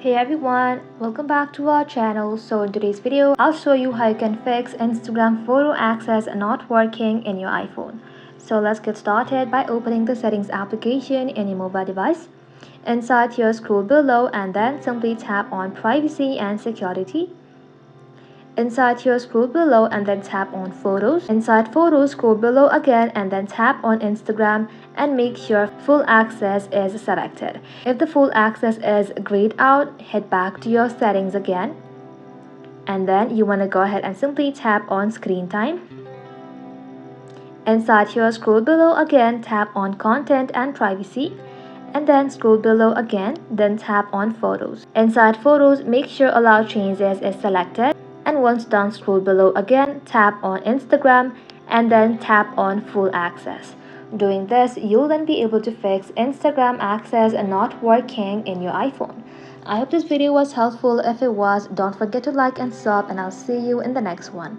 Hey everyone, welcome back to our channel. So in today's video, I'll show you how you can fix Instagram photo access not working in your iPhone. So let's get started by opening the settings application in your mobile device. Inside here, scroll below and then simply tap on privacy and security. Inside here, scroll below and then tap on photos. Inside photos, scroll below again and then tap on Instagram and make sure full access is selected. If the full access is grayed out, head back to your settings again. And then you want to go ahead and simply tap on screen time. Inside here, scroll below again, tap on content and privacy. And then scroll below again, then tap on photos. Inside photos, make sure allow changes is selected. And once done, scroll below again, tap on Instagram and then tap on full access. Doing this, you'll then be able to fix Instagram access not working in your iPhone. I hope this video was helpful. If it was, don't forget to like and sub, and I'll see you in the next one.